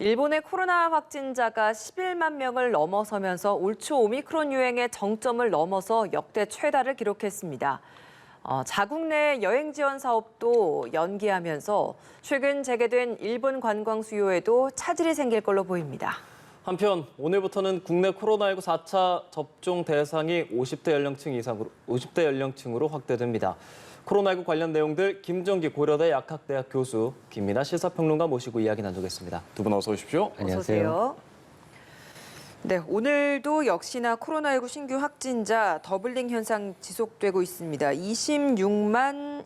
일본의 코로나 확진자가 11만 명을 넘어서면서 올 초 오미크론 유행의 정점을 넘어서 역대 최다를 기록했습니다. 자국 내 여행 지원 사업도 연기하면서 최근 재개된 일본 관광 수요에도 차질이 생길 걸로 보입니다. 한편 오늘부터는 국내 코로나19 4차 접종 대상이 50대 연령층으로 확대됩니다. 코로나19 관련 내용들 김정기 고려대 약학대학 교수, 김민아 시사평론가 모시고 이야기 나누겠습니다. 두 분 어서 오십시오. 어서 오세요. 네, 오늘도 역시나 코로나19 신규 확진자 더블링 현상 지속되고 있습니다. 26만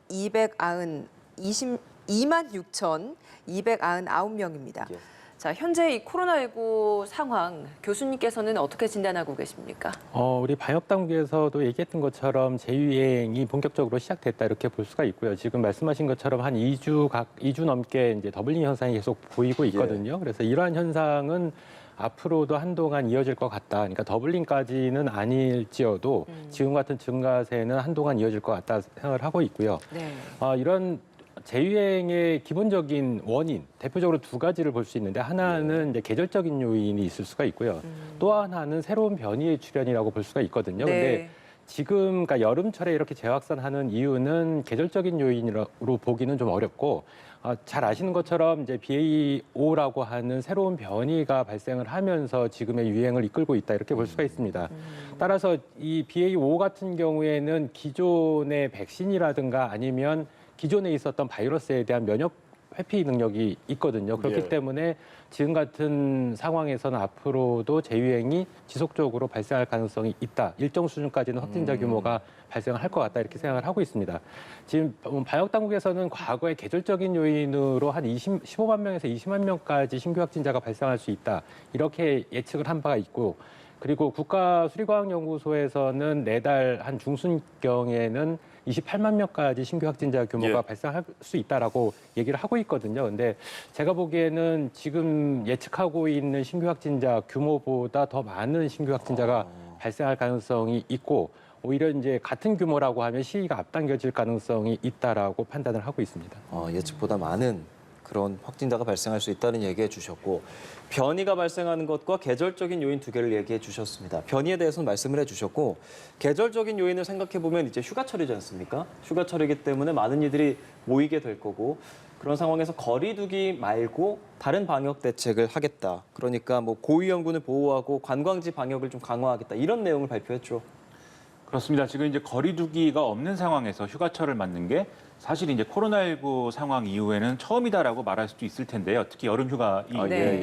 6,299명입니다. 예. 자, 현재 이 코로나19 상황 교수님께서는 어떻게 진단하고 계십니까? 우리 방역당국에서도 얘기했던 것처럼 재유행이 본격적으로 시작됐다 이렇게 볼 수가 있고요. 지금 말씀하신 것처럼 한 2주 넘게 이제 더블링 현상이 계속 보이고 있거든요. 그래서 이러한 현상은 앞으로도 한동안 이어질 것 같다. 그러니까 더블링까지는 아닐지어도 지금 같은 증가세는 한동안 이어질 것 같다 생각을 하고 있고요. 네. 이런 재유행의 기본적인 원인, 대표적으로 두 가지를 볼 수 있는데 하나는 이제 계절적인 요인이 있을 수가 있고요. 또 하나는 새로운 변이의 출현이라고 볼 수가 있거든요. 네. 근데 지금 그러니까 여름철에 이렇게 재확산하는 이유는 계절적인 요인으로 보기는 좀 어렵고 잘 아시는 것처럼 이제 BA.5라고 하는 새로운 변이가 발생을 하면서 지금의 유행을 이끌고 있다 이렇게 볼 수가 있습니다. 따라서 이 BA.5 같은 경우에는 기존의 백신이라든가 아니면 기존에 있었던 바이러스에 대한 면역 회피 능력이 있거든요. 그렇기 때문에 지금 같은 상황에서는 앞으로도 재유행이 지속적으로 발생할 가능성이 있다. 일정 수준까지는 확진자 규모가 발생을 할 것 같다 이렇게 생각을 하고 있습니다. 지금 방역당국에서는 과거에 계절적인 요인으로 한 15만 명에서 20만 명까지 신규 확진자가 발생할 수 있다. 이렇게 예측을 한 바가 있고 그리고 국가수리과학연구소에서는 내달 한 중순경에는 28만 명까지 신규 확진자 규모가 발생할 수 있다라고 얘기를 하고 있거든요. 근데 제가 보기에는 지금 예측하고 있는 신규 확진자 규모보다 더 많은 신규 확진자가 발생할 가능성이 있고 오히려 이제 같은 규모라고 하면 시기가 앞당겨질 가능성이 있다라고 판단을 하고 있습니다. 예측보다 많은 그런 확진자가 발생할 수 있다는 얘기해 주셨고 변이가 발생하는 것과 계절적인 요인 두 개를 얘기해 주셨습니다. 변이에 대해서는 말씀을 해 주셨고 계절적인 요인을 생각해 보면 이제 휴가철이지 않습니까? 휴가철이기 때문에 많은 이들이 모이게 될 거고 그런 상황에서 거리 두기 말고 다른 방역 대책을 하겠다. 그러니까 뭐 고위험군을 보호하고 관광지 방역을 좀 강화하겠다. 이런 내용을 발표했죠. 그렇습니다. 지금 이제 거리두기가 없는 상황에서 휴가철을 맞는 게 사실 이제 코로나19 상황 이후에는 처음이다라고 말할 수도 있을 텐데요. 특히 여름 휴가 이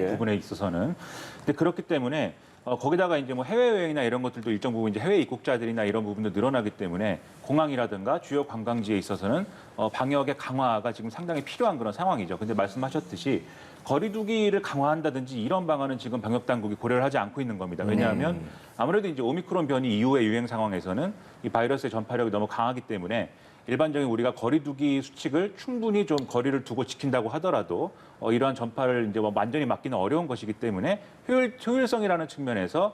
부분에 있어서는. 근데 그렇기 때문에 거기다가 이제 뭐 해외여행이나 이런 것들도 일정 부분 이제 해외 입국자들이나 이런 부분도 늘어나기 때문에 공항이라든가 주요 관광지에 있어서는 방역의 강화가 지금 상당히 필요한 그런 상황이죠. 근데 말씀하셨듯이 거리두기를 강화한다든지 이런 방안은 지금 방역당국이 고려를 하지 않고 있는 겁니다. 왜냐하면 아무래도 이제 오미크론 변이 이후의 유행 상황에서는 이 바이러스의 전파력이 너무 강하기 때문에 일반적인 우리가 거리두기 수칙을 충분히 좀 거리를 두고 지킨다고 하더라도 이러한 전파를 이제 뭐 완전히 막기는 어려운 것이기 때문에 효율성이라는 측면에서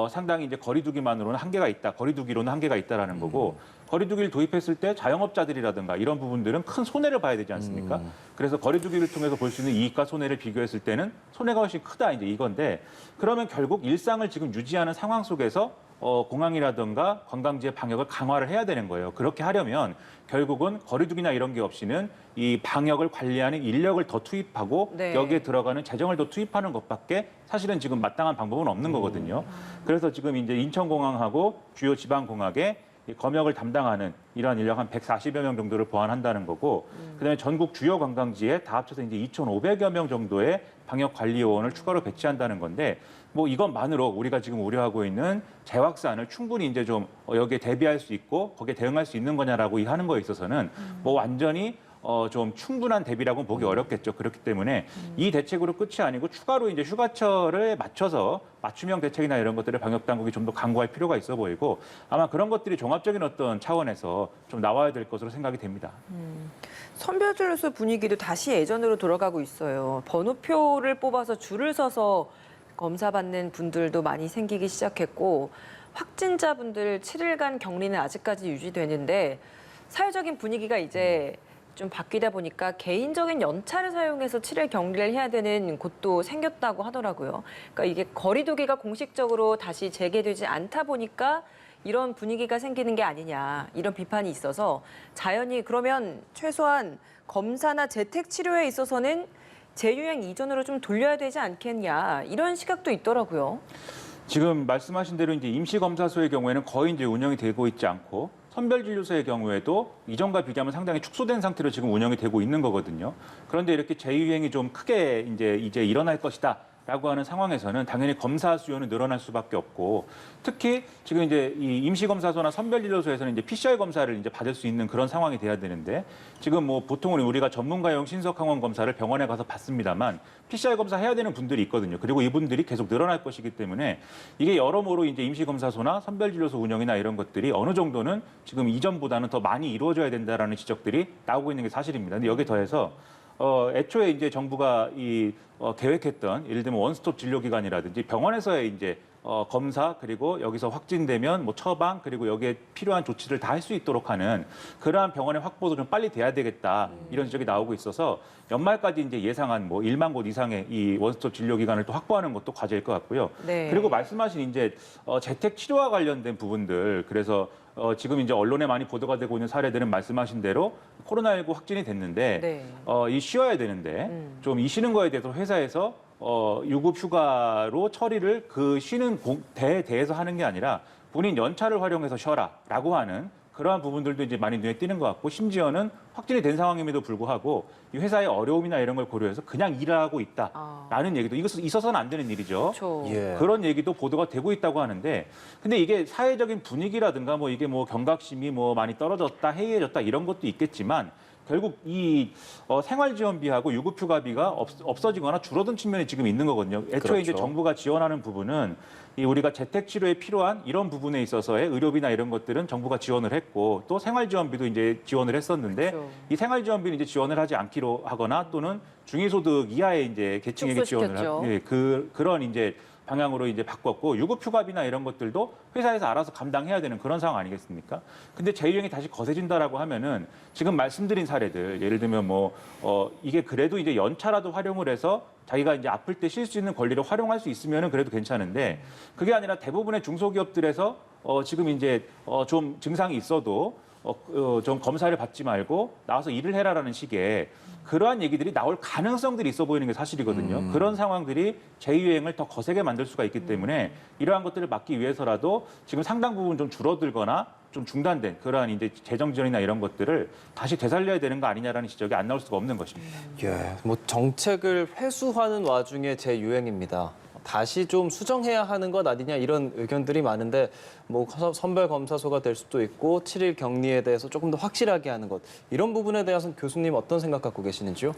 상당히 이제 거리두기만으로는 한계가 있다. 거리두기로는 한계가 있다라는 거고 거리두기를 도입했을 때 자영업자들이라든가 이런 부분들은 큰 손해를 봐야 되지 않습니까? 그래서 거리두기를 통해서 볼 수 있는 이익과 손해를 비교했을 때는 손해가 훨씬 크다 이제 이건데 그러면 결국 일상을 지금 유지하는 상황 속에서 공항이라든가 관광지의 방역을 강화를 해야 되는 거예요. 그렇게 하려면 결국은 거리두기나 이런 게 없이는 이 방역을 관리하는 인력을 더 투입하고 여기에 들어가는 재정을 더 투입하는 것밖에 사실은 지금 마땅한 방법은 없는 거거든요. 그래서 지금 이제 인천공항하고 주요 지방공항에 검역을 담당하는 이러한 인력 한 140여 명 정도를 보완한다는 거고 그다음에 전국 주요 관광지에 다 합쳐서 이제 2,500여 명 정도의 방역관리요원을 추가로 배치한다는 건데 뭐 이것만으로 우리가 지금 우려하고 있는 재확산을 충분히 이제 좀 여기에 대비할 수 있고 거기에 대응할 수 있는 거냐라고 하는 거에 있어서는 뭐 완전히 좀 충분한 대비라고는 보기 어렵겠죠. 그렇기 때문에 이 대책으로 끝이 아니고 추가로 이제 휴가철에 맞춰서 맞춤형 대책이나 이런 것들을 방역 당국이 좀 더 강구할 필요가 있어 보이고 아마 그런 것들이 종합적인 어떤 차원에서 좀 나와야 될 것으로 생각이 됩니다. 선별진료소 분위기도 다시 예전으로 돌아가고 있어요. 번호표를 뽑아서 줄을 서서 검사받는 분들도 많이 생기기 시작했고 확진자분들 7일간 격리는 아직까지 유지되는데 사회적인 분위기가 이제 좀 바뀌다 보니까 개인적인 연차를 사용해서 7일 격리를 해야 되는 곳도 생겼다고 하더라고요. 그러니까 이게 거리두기가 공식적으로 다시 재개되지 않다 보니까 이런 분위기가 생기는 게 아니냐 이런 비판이 있어서 자연히 그러면 최소한 검사나 재택 치료에 있어서는 재유행 이전으로 좀 돌려야 되지 않겠냐 이런 시각도 있더라고요. 지금 말씀하신 대로 이제 임시검사소의 경우에는 거의 이제 운영이 되고 있지 않고 선별진료소의 경우에도 이전과 비교하면 상당히 축소된 상태로 지금 운영이 되고 있는 거거든요. 그런데 이렇게 재유행이 좀 크게 이제 일어날 것이다. 라고 하는 상황에서는 당연히 검사 수요는 늘어날 수밖에 없고 특히 지금 이제 이 임시검사소나 선별진료소에서는 이제 PCR 검사를 이제 받을 수 있는 그런 상황이 돼야 되는데 지금 뭐 보통은 우리가 전문가용 신속항원 검사를 병원에 가서 받습니다만 PCR 검사 해야 되는 분들이 있거든요. 그리고 이분들이 계속 늘어날 것이기 때문에 이게 여러모로 이제 임시검사소나 선별진료소 운영이나 이런 것들이 어느 정도는 지금 이전보다는 더 많이 이루어져야 된다라는 지적들이 나오고 있는 게 사실입니다. 근데 여기에 더해서 애초에 이제 정부가 계획했던 예를 들면 원스톱 진료기관이라든지 병원에서의 이제 검사 그리고 여기서 확진되면 뭐 처방 그리고 여기에 필요한 조치를 다 할 수 있도록 하는 그러한 병원의 확보도 좀 빨리 돼야 되겠다 이런 지적이 나오고 있어서 연말까지 이제 예상한 뭐 1만 곳 이상의 이 원스톱 진료기관을 또 확보하는 것도 과제일 것 같고요. 네. 그리고 말씀하신 이제 재택 치료와 관련된 부분들 그래서 지금 이제 언론에 많이 보도가 되고 있는 사례들은 말씀하신 대로 코로나19 확진이 됐는데 네. 이 쉬어야 되는데 좀 이 쉬는 거에 대해서 회사에서 유급 휴가로 처리를 그 쉬는 대에서 하는 게 아니라 본인 연차를 활용해서 쉬어라라고 하는 그러한 부분들도 이제 많이 눈에 띄는 것 같고 심지어는 확진이 된 상황임에도 불구하고 이 회사의 어려움이나 이런 걸 고려해서 그냥 일을 하고 있다라는 얘기도 이것은 있어서는 안 되는 일이죠. 그렇죠. 예. 그런 얘기도 보도가 되고 있다고 하는데 근데 이게 사회적인 분위기라든가 뭐 이게 뭐 경각심이 뭐 많이 떨어졌다 해이해졌다 이런 것도 있겠지만 결국 이 생활지원비하고 유급휴가비가 없어지거나 줄어든 측면이 지금 있는 거거든요. 애초에 그렇죠. 이제 정부가 지원하는 부분은 이 우리가 재택치료에 필요한 이런 부분에 있어서의 의료비나 이런 것들은 정부가 지원을 했고 또 생활지원비도 이제 지원을 했었는데 그렇죠. 이 생활지원비는 이제 지원을 하지 않기로 하거나 또는 중위소득 이하의 이제 계층에게 지원을 축소시켰죠. 예, 그런 이제 방향으로 이제 바꿨고 유급휴가비나 이런 것들도 회사에서 알아서 감당해야 되는 그런 상황 아니겠습니까? 근데 재유행이 다시 거세진다라고 하면은 지금 말씀드린 사례들 예를 들면 뭐 이게 그래도 이제 연차라도 활용을 해서 자기가 이제 아플 때 쉴 수 있는 권리를 활용할 수 있으면은 그래도 괜찮은데 그게 아니라 대부분의 중소기업들에서 지금 이제 좀 증상이 있어도 좀 검사를 받지 말고 나와서 일을 해라라는 식의 그러한 얘기들이 나올 가능성들이 있어 보이는 게 사실이거든요. 그런 상황들이 재유행을 더 거세게 만들 수가 있기 때문에 이러한 것들을 막기 위해서라도 지금 상당 부분 좀 줄어들거나 좀 중단된 그러한 이제 재정 지원이나 이런 것들을 다시 되살려야 되는 거 아니냐라는 지적이 안 나올 수가 없는 것입니다. 예, 뭐 정책을 회수하는 와중에 재유행입니다. 다시 좀 수정해야 하는 것 아니냐 이런 의견들이 많은데 뭐 선별검사소가 될 수도 있고 7일 격리에 대해서 조금 더 확실하게 하는 것 이런 부분에 대해서는 교수님 어떤 생각 갖고 계시는지요?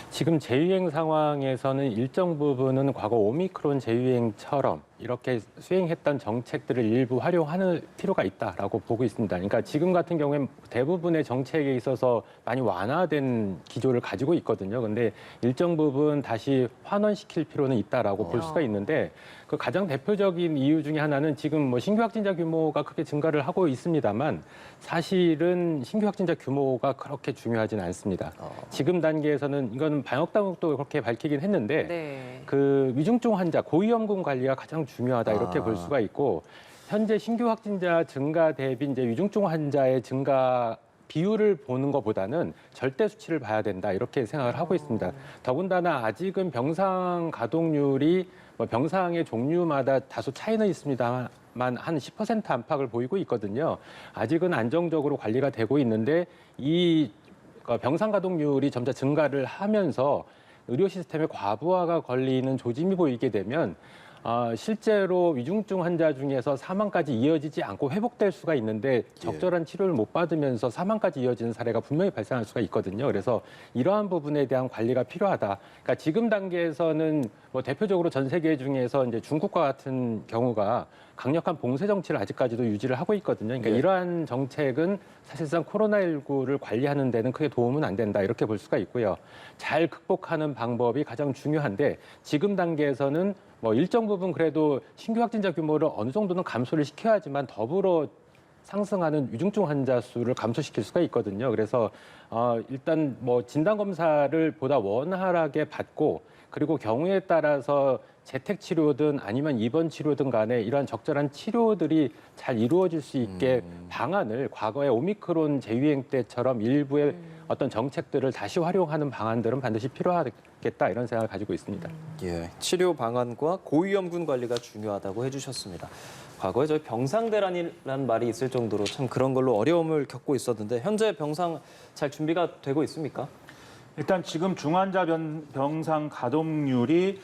지금 재유행 상황에서는 일정 부분은 과거 오미크론 재유행처럼 이렇게 수행했던 정책들을 일부 활용하는 필요가 있다라고 보고 있습니다. 그러니까 지금 같은 경우엔 대부분의 정책에 있어서 많이 완화된 기조를 가지고 있거든요. 근데 일정 부분 다시 환원시킬 필요는 있다라고 볼 수가 있는데 그 가장 대표적인 이유 중에 하나는 지금 뭐 신규 확진자 규모가 크게 증가를 하고 있습니다만 사실은 신규 확진자 규모가 그렇게 중요하지는 않습니다. 지금 단계에서는 이거는 방역당국도 그렇게 밝히긴 했는데 네. 그 위중증 환자 고위험군 관리가 가장 중요하다 이렇게 볼 수가 있고 현재 신규 확진자 증가 대비 이제 위중증 환자의 증가 비율을 보는 것보다는 절대 수치를 봐야 된다 이렇게 생각을 하고 있습니다. 더군다나 아직은 병상 가동률이 뭐 병상의 종류마다 다소 차이는 있습니다만 한 10% 안팎을 보이고 있거든요. 아직은 안정적으로 관리가 되고 있는데 이 병상 가동률이 점차 증가를 하면서 의료 시스템의 과부하가 걸리는 조짐이 보이게 되면 실제로 위중증 환자 중에서 사망까지 이어지지 않고 회복될 수가 있는데 적절한 치료를 못 받으면서 사망까지 이어지는 사례가 분명히 발생할 수가 있거든요. 그래서 이러한 부분에 대한 관리가 필요하다. 그러니까 지금 단계에서는 뭐 대표적으로 전 세계 중에서 이제 중국과 같은 경우가 강력한 봉쇄 정치를 아직까지도 유지를 하고 있거든요. 그러니까 이러한 정책은 사실상 코로나19를 관리하는 데는 크게 도움은 안 된다 이렇게 볼 수가 있고요. 잘 극복하는 방법이 가장 중요한데 지금 단계에서는 뭐 일정 부분 그래도 신규 확진자 규모를 어느 정도는 감소를 시켜야지만 더불어 상승하는 위중증 환자 수를 감소시킬 수가 있거든요. 그래서 일단 뭐 진단 검사를 보다 원활하게 받고 그리고 경우에 따라서 재택 치료든 아니면 입원 치료든 간에 이러한 적절한 치료들이 잘 이루어질 수 있게 방안을 과거의 오미크론 재유행 때처럼 일부의 어떤 정책들을 다시 활용하는 방안들은 반드시 필요하겠다 이런 생각을 가지고 있습니다. 예, 치료 방안과 고위험군 관리가 중요하다고 해주셨습니다. 과거에 저희 병상대란이라는 말이 있을 정도로 참 그런 걸로 어려움을 겪고 있었는데 현재 병상 잘 준비가 되고 있습니까? 일단 지금 중환자 병상 가동률이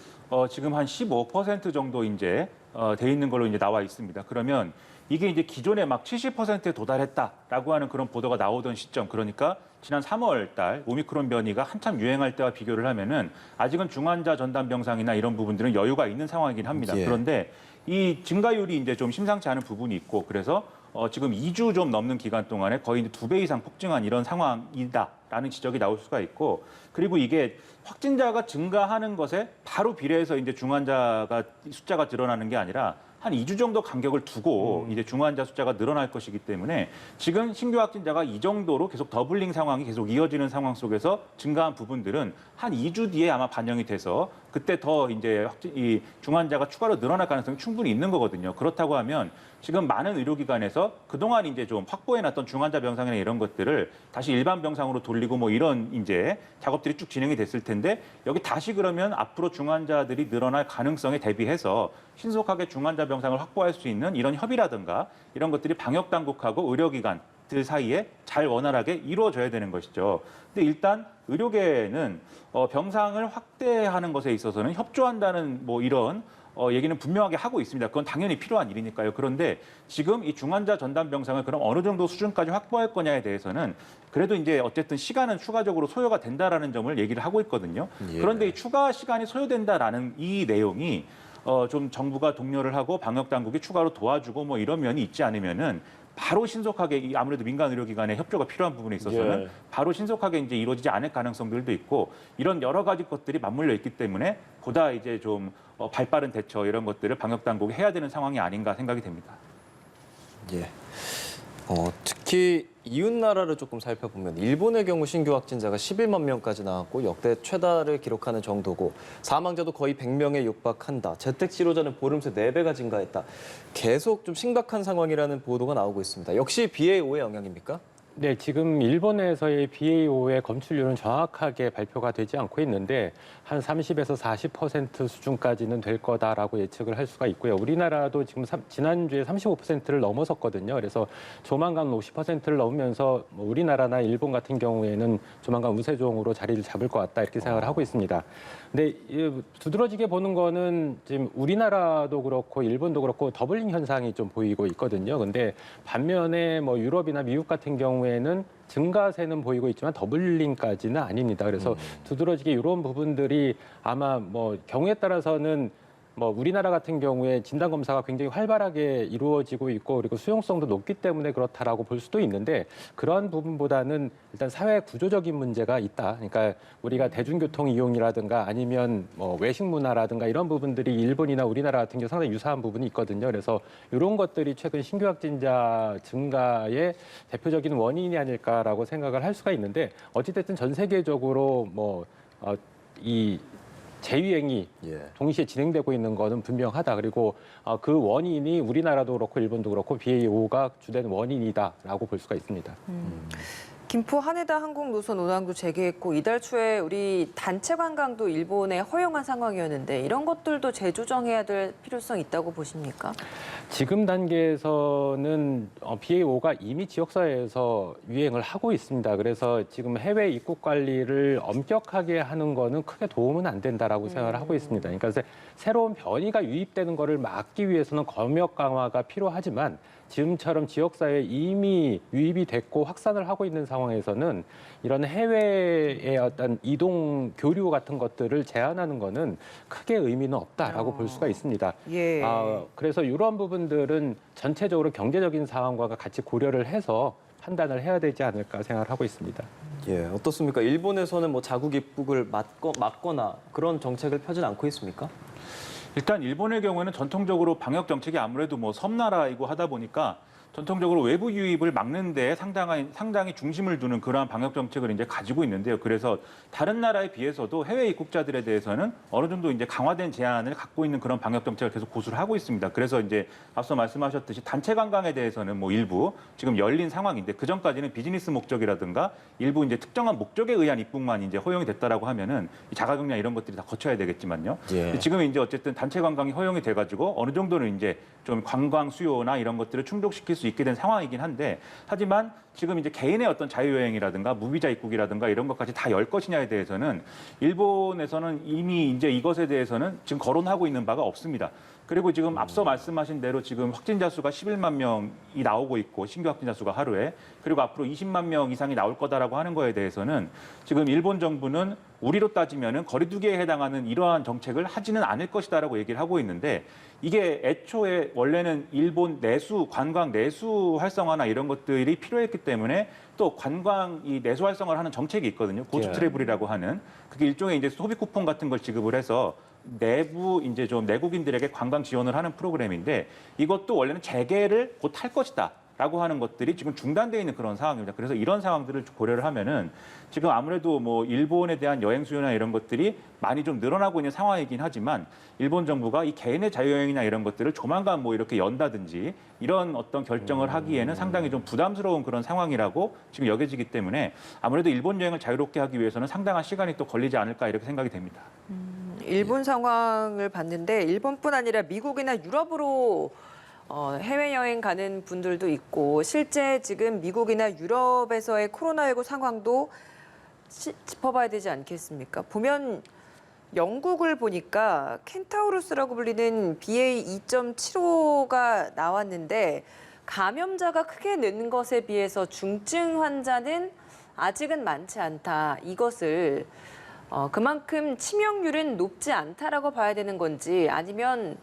지금 한 15% 정도 이제 돼 있는 걸로 이제 나와 있습니다. 그러면 이게 이제 기존에 막 70%에 도달했다라고 하는 그런 보도가 나오던 시점, 그러니까 지난 3월 달 오미크론 변이가 한참 유행할 때와 비교를 하면은 아직은 중환자 전담 병상이나 이런 부분들은 여유가 있는 상황이긴 합니다. 예. 그런데 이 증가율이 이제 좀 심상치 않은 부분이 있고 그래서 지금 2주 좀 넘는 기간 동안에 거의 2배 이상 폭증한 이런 상황이다라는 지적이 나올 수가 있고 그리고 이게 확진자가 증가하는 것에 바로 비례해서 이제 중환자가 숫자가 늘어나는 게 아니라 한 2주 정도 간격을 두고 이제 중환자 숫자가 늘어날 것이기 때문에 지금 신규 확진자가 이 정도로 계속 더블링 상황이 계속 이어지는 상황 속에서 증가한 부분들은 한 2주 뒤에 아마 반영이 돼서 그때 더 이제 이 중환자가 추가로 늘어날 가능성이 충분히 있는 거거든요. 그렇다고 하면 지금 많은 의료기관에서 그동안 이제 좀 확보해놨던 중환자 병상이나 이런 것들을 다시 일반 병상으로 돌리고 뭐 이런 이제 작업들이 쭉 진행이 됐을 텐데 여기 다시 그러면 앞으로 중환자들이 늘어날 가능성에 대비해서 신속하게 중환자 병상을 확보할 수 있는 이런 협의라든가 이런 것들이 방역 당국하고 의료기관들 사이에 잘 원활하게 이루어져야 되는 것이죠. 근데 일단 의료계는 병상을 확대하는 것에 있어서는 협조한다는 뭐 이런 얘기는 분명하게 하고 있습니다. 그건 당연히 필요한 일이니까요. 그런데 지금 이 중환자 전담 병상을 그럼 어느 정도 수준까지 확보할 거냐에 대해서는 그래도 이제 어쨌든 시간은 추가적으로 소요가 된다라는 점을 얘기를 하고 있거든요. 예. 그런데 이 추가 시간이 소요된다라는 이 내용이 좀 정부가 독려를 하고 방역 당국이 추가로 도와주고 뭐 이런 면이 있지 않으면은 바로 신속하게 아무래도 민간 의료기관의 협조가 필요한 부분에 있어서는 예. 바로 신속하게 이제 이루어지지 않을 가능성들도 있고 이런 여러 가지 것들이 맞물려 있기 때문에 보다 이제 좀 발빠른 대처 이런 것들을 방역 당국이 해야 되는 상황이 아닌가 생각이 됩니다. 예. 특히 이웃 나라를 조금 살펴보면 일본의 경우 신규 확진자가 11만 명까지 나왔고 역대 최다를 기록하는 정도고 사망자도 거의 100명에 육박한다. 재택 치료자는 보름 새 4배가 증가했다. 계속 좀 심각한 상황이라는 보도가 나오고 있습니다. 역시 BA.5의 영향입니까? 네, 지금 일본에서의 BA.5의 검출률은 정확하게 발표가 되지 않고 있는데 한 30에서 40% 수준까지는 될 거다라고 예측을 할 수가 있고요. 우리나라도 지금 지난주에 35%를 넘어섰거든요. 그래서 조만간 50%를 넘으면서 뭐 우리나라나 일본 같은 경우에는 조만간 우세종으로 자리를 잡을 것 같다 이렇게 생각을 하고 있습니다. 근데 두드러지게 보는 거는 지금 우리나라도 그렇고 일본도 그렇고 더블링 현상이 좀 보이고 있거든요. 근데 반면에 뭐 유럽이나 미국 같은 경우에는 증가세는 보이고 있지만 더블링까지는 아닙니다. 그래서 두드러지게 이런 부분들이 아마 뭐 경우에 따라서는 뭐 우리나라 같은 경우에 진단 검사가 굉장히 활발하게 이루어지고 있고 그리고 수용성도 높기 때문에 그렇다라고 볼 수도 있는데 그러한 부분보다는 일단 사회 구조적인 문제가 있다. 그러니까 우리가 대중교통 이용이라든가 아니면 뭐 외식 문화라든가 이런 부분들이 일본이나 우리나라 같은 경우 상당히 유사한 부분이 있거든요. 그래서 이런 것들이 최근 신규 확진자 증가의 대표적인 원인이 아닐까라고 생각을 할 수가 있는데 어찌됐든 전 세계적으로 이 재유행이 동시에 진행되고 있는 것은 분명하다. 그리고 그 원인이 우리나라도 그렇고 일본도 그렇고 BA.5가 주된 원인이다라고 볼 수가 있습니다. 김포 하네다 항공노선 운항도 재개했고 이달 초에 우리 단체 관광도 일본에 허용한 상황이었는데 이런 것들도 재조정해야 될 필요성이 있다고 보십니까? 지금 단계에서는 BA.5가 이미 지역사회에서 유행을 하고 있습니다. 그래서 지금 해외 입국 관리를 엄격하게 하는 거는 크게 도움은 안 된다라고 생각을 하고 있습니다. 그러니까 새로운 변이가 유입되는 거를 막기 위해서는 검역 강화가 필요하지만 지금처럼 지역사회에 이미 유입이 됐고 확산을 하고 있는 상황에서는 이런 해외의 어떤 이동 교류 같은 것들을 제한하는 거는 크게 의미는 없다라고 볼 수가 있습니다. 예. 그래서 이런 부분들은 전체적으로 경제적인 상황과 같이 고려를 해서 판단을 해야 되지 않을까 생각을 하고 있습니다. 예, 어떻습니까? 일본에서는 뭐 자국 입국을 막거나 그런 정책을 펴진 않고 있습니까? 일단 일본의 경우에는 전통적으로 방역 정책이 아무래도 뭐 섬나라이고 하다 보니까 전통적으로 외부 유입을 막는 데 상당히 중심을 두는 그러한 방역 정책을 이제 가지고 있는데요. 그래서 다른 나라에 비해서도 해외 입국자들에 대해서는 어느 정도 이제 강화된 제한을 갖고 있는 그런 방역 정책을 계속 고수를 하고 있습니다. 그래서 이제 앞서 말씀하셨듯이 단체 관광에 대해서는 뭐 일부 지금 열린 상황인데 그 전까지는 비즈니스 목적이라든가 일부 이제 특정한 목적에 의한 입국만 이제 허용이 됐다라고 하면은 이 자가격리 이런 것들이 다 거쳐야 되겠지만요. 예. 지금 이제 어쨌든 단체 관광이 허용이 돼가지고 어느 정도는 이제 좀 관광 수요나 이런 것들을 충족시킬 수 있게 된 상황이긴 한데 하지만 지금 이제 개인의 어떤 자유여행이라든가 무비자 입국이라든가 이런 것까지 다 열 것이냐에 대해서는 일본에서는 이미 이제 이것에 대해서는 지금 거론하고 있는 바가 없습니다. 그리고 지금 앞서 말씀하신 대로 지금 확진자 수가 11만 명이 나오고 있고 신규 확진자 수가 하루에 그리고 앞으로 20만 명 이상이 나올 거다라고 하는 거에 대해서는 지금 일본 정부는 우리로 따지면은 거리두기에 해당하는 이러한 정책을 하지는 않을 것이다라고 얘기를 하고 있는데 이게 애초에 원래는 일본 내수 관광 내수 활성화나 이런 것들이 필요했기 때문에 또 관광 이 내수 활성화를 하는 정책이 있거든요. 고수 트래블이라고 하는 그게 일종의 이제 소비 쿠폰 같은 걸 지급을 해서 내부 이제 좀 내국인들에게 관광 지원을 하는 프로그램인데 이것도 원래는 재개를 곧 할 것이다. 라고 하는 것들이 지금 중단되어 있는 그런 상황입니다. 그래서 이런 상황들을 고려를 하면은 지금 아무래도 뭐 일본에 대한 여행 수요나 이런 것들이 많이 좀 늘어나고 있는 상황이긴 하지만 일본 정부가 이 개인의 자유여행이나 이런 것들을 조만간 뭐 이렇게 연다든지 이런 어떤 결정을 하기에는 상당히 좀 부담스러운 그런 상황이라고 지금 여겨지기 때문에 아무래도 일본 여행을 자유롭게 하기 위해서는 상당한 시간이 또 걸리지 않을까 이렇게 생각이 됩니다. 일본 상황을 봤는데 일본뿐 아니라 미국이나 유럽으로 해외여행 가는 분들도 있고 실제 지금 미국이나 유럽에서의 코로나19 상황도 짚어봐야 되지 않겠습니까? 보면 영국을 보니까 켄타우루스라고 불리는 BA.2.75가 나왔는데 감염자가 크게 는 것에 비해서 중증 환자는 아직은 많지 않다. 이것을 그만큼 치명률은 높지 않다라고 봐야 되는 건지 아니면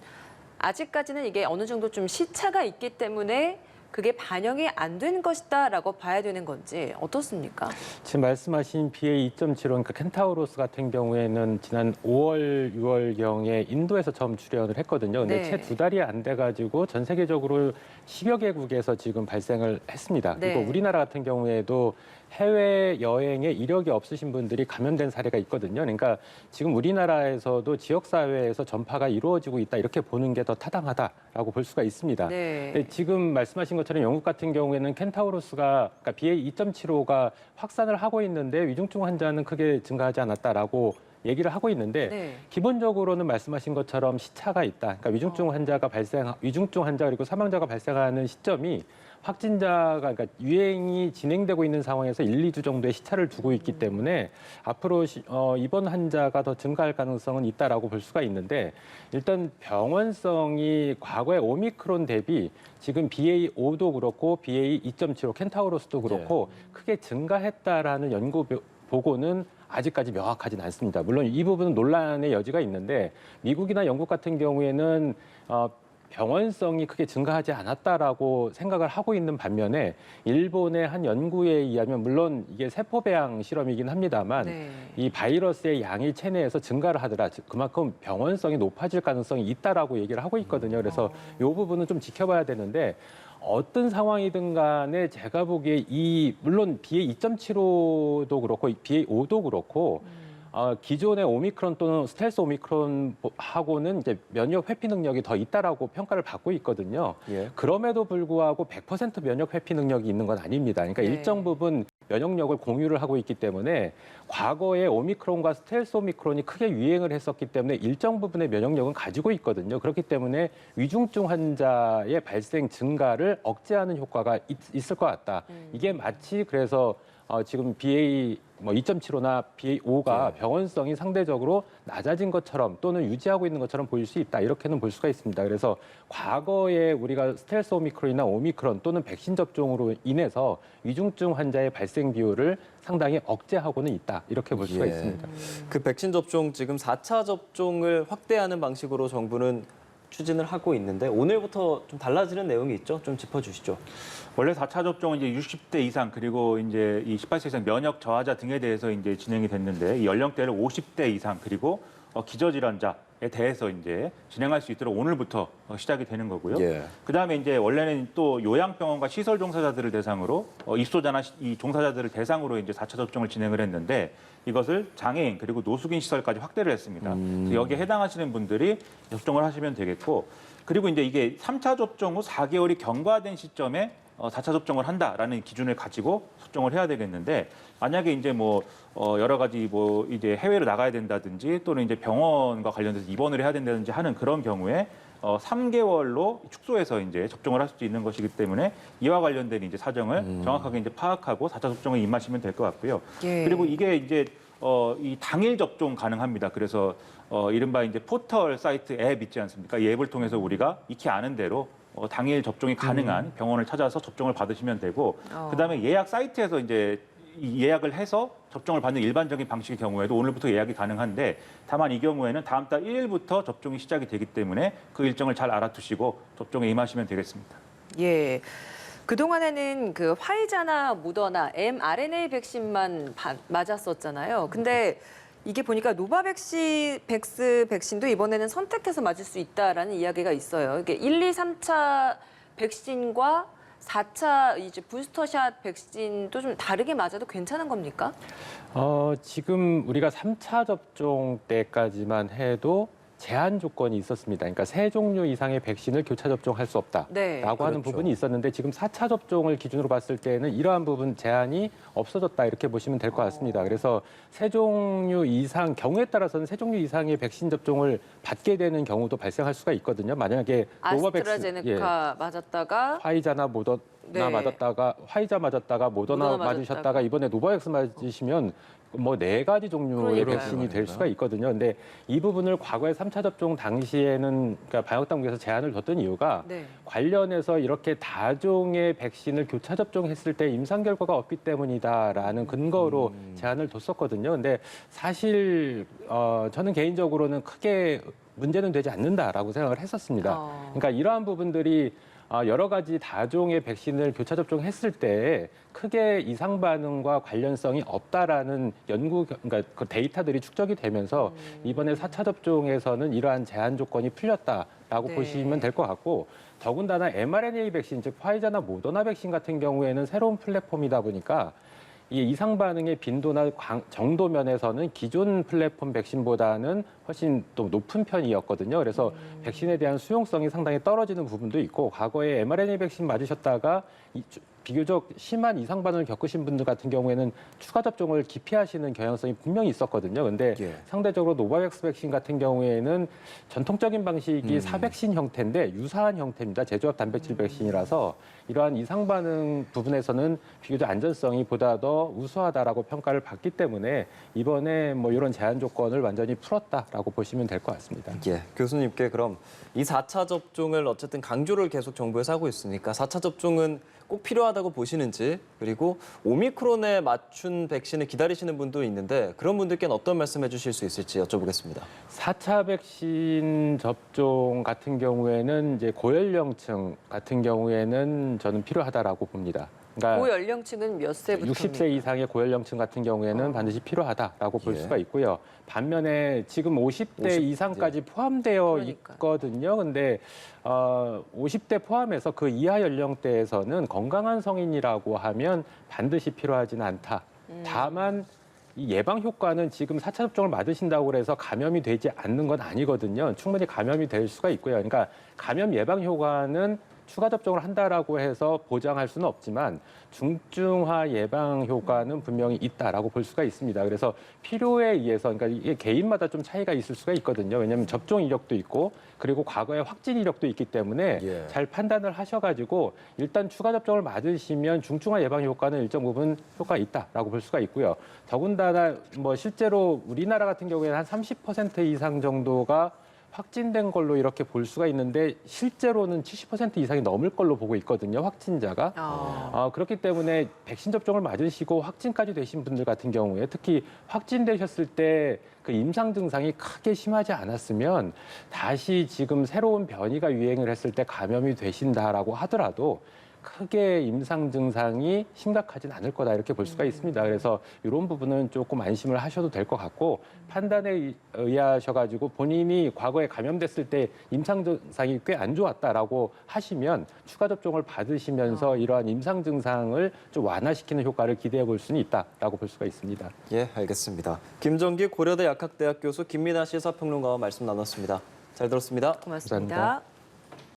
아직까지는 이게 어느 정도 좀 시차가 있기 때문에 그게 반영이 안 된 것이다라고 봐야 되는 건지 어떻습니까? 지금 말씀하신 BA.2.75, 그러니까 켄타우로스 같은 경우에는 지난 5월, 6월경에 인도에서 처음 출현을 했거든요. 근데 네. 채 2달이 안 돼가지고 전 세계적으로 10여 개국에서 지금 발생을 했습니다. 네. 그리고 우리나라 같은 경우에도 해외 여행에 이력이 없으신 분들이 감염된 사례가 있거든요. 그러니까 지금 우리나라에서도 지역사회에서 전파가 이루어지고 있다 이렇게 보는 게 더 타당하다라고 볼 수가 있습니다. 네. 근데 지금 말씀하신 것처럼 영국 같은 경우에는 켄타우로스가 그러니까 BA.2.75가 확산을 하고 있는데 위중증 환자는 크게 증가하지 않았다라고 얘기를 하고 있는데 네. 기본적으로는 말씀하신 것처럼 시차가 있다. 그러니까 위중증 환자 그리고 사망자가 발생하는 시점이 확진자가 그러니까 유행이 진행되고 있는 상황에서 1, 2주 정도의 시차를 두고 있기 때문에 앞으로 입원 환자가 더 증가할 가능성은 있다라고 볼 수가 있는데 일단 병원성이 과거의 오미크론 대비 지금 BA.5도 그렇고 BA.2.75 켄타우로스도 그렇고 크게 증가했다라는 연구 보고는 아직까지 명확하진 않습니다. 물론 이 부분은 논란의 여지가 있는데 미국이나 영국 같은 경우에는 병원성이 크게 증가하지 않았다라고 생각을 하고 있는 반면에 일본의 한 연구에 의하면 물론 이게 세포배양 실험이긴 합니다만 네. 이 바이러스의 양이 체내에서 증가를 하더라. 그만큼 병원성이 높아질 가능성이 있다라고 얘기를 하고 있거든요. 그래서 이 부분은 좀 지켜봐야 되는데 어떤 상황이든 간에 제가 보기에 물론 BA.2.75도 그렇고 BA.5도 그렇고 기존의 오미크론 또는 스텔스 오미크론하고는 이제 면역 회피 능력이 더 있다라고 평가를 받고 있거든요. 예. 그럼에도 불구하고 100% 면역 회피 능력이 있는 건 아닙니다. 그러니까 네. 일정 부분 면역력을 공유를 하고 있기 때문에 과거에 오미크론과 스텔스 오미크론이 크게 유행을 했었기 때문에 일정 부분의 면역력은 가지고 있거든요. 그렇기 때문에 위중증 환자의 발생 증가를 억제하는 효과가 있을 것 같다. 이게 마치 그래서 지금 BA.2.75나 BA.5가 병원성이 상대적으로 낮아진 것처럼 또는 유지하고 있는 것처럼 보일 수 있다. 이렇게는 볼 수가 있습니다. 그래서 과거에 우리가 스텔스 오미크론이나 오미크론 또는 백신 접종으로 인해서 위중증 환자의 발생 비율을 상당히 억제하고는 있다. 이렇게 볼 수가 있습니다. 그 백신 접종 지금 4차 접종을 확대하는 방식으로 정부는 추진을 하고 있는데 오늘부터 좀 달라지는 내용이 있죠? 좀 짚어주시죠. 원래 4차 접종은 이제 60대 이상 그리고 이제 이 18세 이상 면역 저하자 등에 대해서 이제 진행이 됐는데 이 연령대를 50대 이상 그리고 기저질환자에 대해서 이제 진행할 수 있도록 오늘부터 시작이 되는 거고요. 예. 그다음에 이제 원래는 또 요양병원과 시설 종사자들을 대상으로 입소자나 이 종사자들을 대상으로 이제 4차 접종을 진행을 했는데 이것을 장애인 그리고 노숙인 시설까지 확대를 했습니다. 그래서 여기에 해당하시는 분들이 접종을 하시면 되겠고 그리고 이제 이게 3차 접종 후 4개월이 경과된 시점에 4차 접종을 한다라는 기준을 가지고 접종을 해야 되겠는데 만약에 이제 뭐 여러 가지 뭐 이제 해외로 나가야 된다든지 또는 이제 병원과 관련돼서 입원을 해야 된다든지 하는 그런 경우에 3개월로 축소해서 이제 접종을 할 수도 있는 것이기 때문에 이와 관련된 이제 사정을 정확하게 이제 파악하고 4차 접종에 임하시면 될 것 같고요. 예. 그리고 이게 이제 이 당일 접종 가능합니다. 그래서 이른바 이제 포털 사이트 앱 있지 않습니까? 이 앱을 통해서 우리가 익히 아는 대로 당일 접종이 가능한 병원을 찾아서 접종을 받으시면 되고 그다음에 예약 사이트에서 이제 이 예약을 해서 접종을 받는 일반적인 방식의 경우에도 오늘부터 예약이 가능한데 다만 이 경우에는 다음 달 1일부터 접종이 시작이 되기 때문에 그 일정을 잘 알아두시고 접종에 임하시면 되겠습니다. 예. 그동안에는 그 화이자나 모더나 mRNA 백신만 맞았었잖아요. 근데 이게 보니까 노바백스 백신도 이번에는 선택해서 맞을 수 있다라는 이야기가 있어요. 이게 1, 2, 3차 백신과 4차 이제 부스터샷 백신도 좀 다르게 맞아도 괜찮은 겁니까? 지금 우리가 3차 접종 때까지만 해도 제한 조건이 있었습니다. 그러니까 3종류 이상의 백신을 교차 접종할 수 없다라고 네. 하는 그렇죠. 부분이 있었는데 지금 4차 접종을 기준으로 봤을 때는 이러한 부분 제한이 없어졌다 이렇게 보시면 될 것 같습니다. 그래서 3종류 이상 경우에 따라서는 3종류 이상의 백신 접종을 받게 되는 경우도 발생할 수가 있거든요. 만약에 아스트라제네카 맞았다가 화이자나 모더나 네. 맞았다가 화이자 맞았다가 모더나 모더나 맞으셨다가 맞았다가. 이번에 노바백스 맞으시면 뭐 4가지 종류의 그러니까요. 백신이 될 수가 있거든요. 근데 이 부분을 과거에 3차 접종 당시에는 그러니까 방역당국에서 제한을 뒀던 이유가 네. 관련해서 이렇게 다종의 백신을 교차 접종했을 때 임상 결과가 없기 때문이다라는 근거로 제한을 뒀었거든요. 근데 사실 저는 개인적으로는 크게 문제는 되지 않는다라고 생각을 했었습니다. 그러니까 이러한 부분들이 여러 가지 다종의 백신을 교차 접종했을 때 크게 이상 반응과 관련성이 없다라는 그러니까 그 데이터들이 축적이 되면서 이번에 4차 접종에서는 이러한 제한 조건이 풀렸다라고 네. 보시면 될 것 같고 더군다나 mRNA 백신, 즉 화이자나 모더나 백신 같은 경우에는 새로운 플랫폼이다 보니까 이 이상 반응의 빈도나 정도 면에서는 기존 플랫폼 백신보다는 훨씬 또 높은 편이었거든요. 그래서 백신에 대한 수용성이 상당히 떨어지는 부분도 있고 과거에 mRNA 백신 맞으셨다가 비교적 심한 이상 반응을 겪으신 분들 같은 경우에는 추가 접종을 기피하시는 경향성이 분명히 있었거든요. 근데 예. 상대적으로 노바백스 백신 같은 경우에는 전통적인 방식이 사백신 형태인데 유사한 형태입니다. 제조합 단백질 백신이라서 이러한 이상 반응 부분에서는 비교적 안전성이 보다 더 우수하다라고 평가를 받기 때문에 이번에 뭐 이런 제한 조건을 완전히 풀었다라고 보시면 될 것 같습니다. 예, 교수님께 그럼 이 4차 접종을 어쨌든 강조를 계속 정부에서 하고 있으니까 4차 접종은 꼭 필요하다고 보시는지 그리고 오미크론에 맞춘 백신을 기다리시는 분도 있는데 그런 분들께는 어떤 말씀 해주실 수 있을지 여쭤보겠습니다. 4차 백신 접종 같은 경우에는 이제 고연령층 같은 경우에는 저는 필요하다라고 봅니다. 그러니까 고연령층은 몇 세부터? 60세 이상의 고연령층 같은 경우에는 반드시 필요하다라고 볼 예. 수가 있고요. 반면에 지금 50대 이상까지 포함되어 그러니까요. 있거든요. 근데 50대 포함해서 그 이하 연령대에서는 건강한 성인이라고 하면 반드시 필요하지는 않다. 다만 이 예방 효과는 지금 4차 접종을 맞으신다고 해서 감염이 되지 않는 건 아니거든요. 충분히 감염이 될 수가 있고요. 그러니까 감염 예방 효과는 추가 접종을 한다라고 해서 보장할 수는 없지만 중증화 예방 효과는 분명히 있다라고 볼 수가 있습니다. 그래서 필요에 의해서 그러니까 이게 개인마다 좀 차이가 있을 수가 있거든요. 왜냐하면 접종 이력도 있고 그리고 과거에 확진 이력도 있기 때문에 예. 잘 판단을 하셔가지고 일단 추가 접종을 맞으시면 중증화 예방 효과는 일정 부분 효과가 있다라고 볼 수가 있고요. 더군다나 뭐 실제로 우리나라 같은 경우에는 한 30% 이상 정도가 확진된 걸로 이렇게 볼 수가 있는데 실제로는 70% 이상이 넘을 걸로 보고 있거든요, 확진자가. 그렇기 때문에 백신 접종을 맞으시고 확진까지 되신 분들 같은 경우에 특히 확진되셨을 때 그 임상 증상이 크게 심하지 않았으면 다시 지금 새로운 변이가 유행을 했을 때 감염이 되신다라고 하더라도 크게 임상 증상이 심각하진 않을 거다 이렇게 볼 수가 있습니다. 그래서 이런 부분은 조금 안심을 하셔도 될 것 같고 판단에 의하셔가지고 본인이 과거에 감염됐을 때 임상 증상이 꽤 안 좋았다라고 하시면 추가 접종을 받으시면서 이러한 임상 증상을 좀 완화시키는 효과를 기대해 볼 수는 있다라고 볼 수가 있습니다. 예, 알겠습니다. 김정기 고려대 약학대학 교수 김민아 시사평론가와 말씀 나눴습니다. 잘 들었습니다. 고맙습니다. 감사합니다.